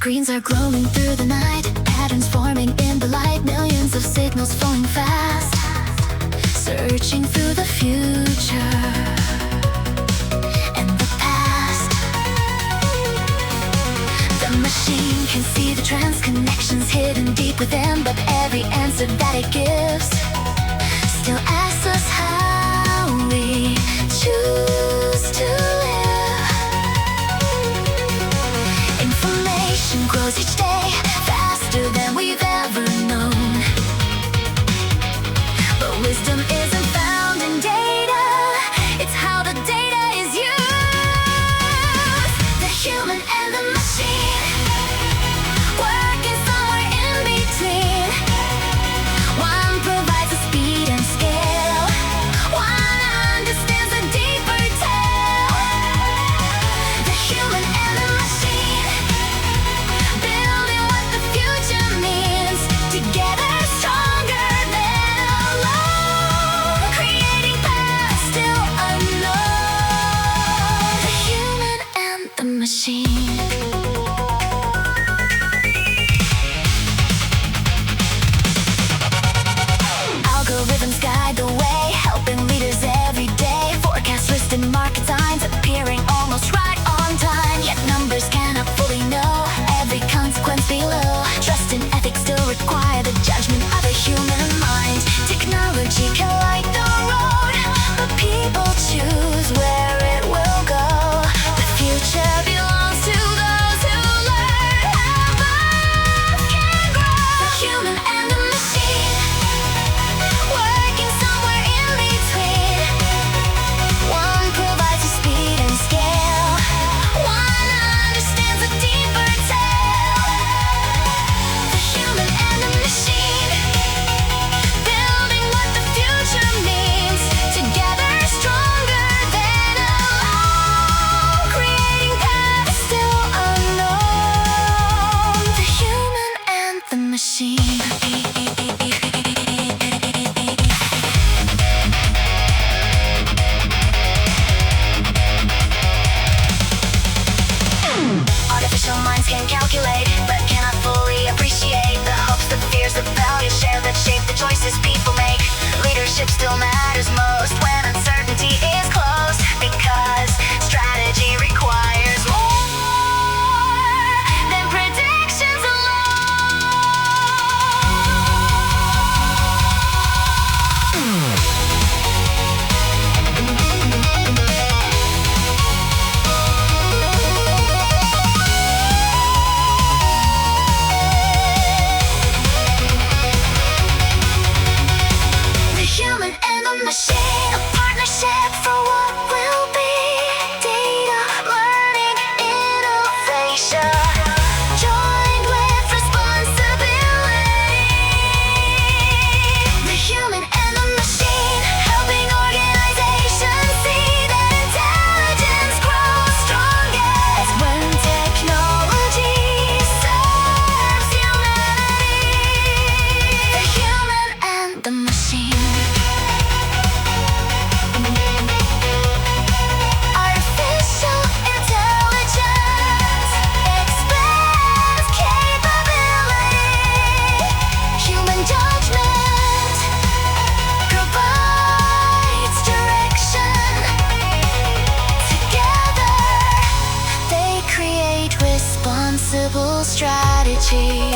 Screens are glowing through the night, patterns forming in the light, millions of signals flowing fast, searching through the future and the past. The machine can see the trans connections hidden deep within, but every answer that it gives still asks us how we choose to live. Information grows each day, faster than we've ever known. But wisdom isn't found in data, it's how the data is used. The human and the machine, working somewhere in between. One provides the speed and scale, one understands the deeper tale. The human and the machine, building what the future means. Together stronger than alone, creating paths still unknown. The human and the machine. Algorithms guide the way, helping leaders every day. Forecast listed market signs appearing almost right on time. Yet numbers cannot fully know every consequence below. Trust and ethics still require the judgment of a human mind. Technology can light the road, but people choose where it will go. The future belongs to those who learn how both can grow. The human and the machine, working somewhere in between. One provides the speed and scale, one understands a deeper tale. The human and the machine, building what the future means. Together stronger than alone, creating paths still unknown. The human and the machine. Artificial minds can calculate, but cannot fully appreciate the hopes, the fears, the values shared that shape the choices people make. Leadership still matters most when uncertainty is close, because strategy requires more than predictions The human and the machine, a partnership for what will be. Data, learning, innovation, joined with responsibility. The human and the machine, helping organizations see that intelligence grows strongest when technology serves humanity. The human and the machine. Artificial intelligence expands capability. Human judgment provides direction. Together, they create responsible strategy.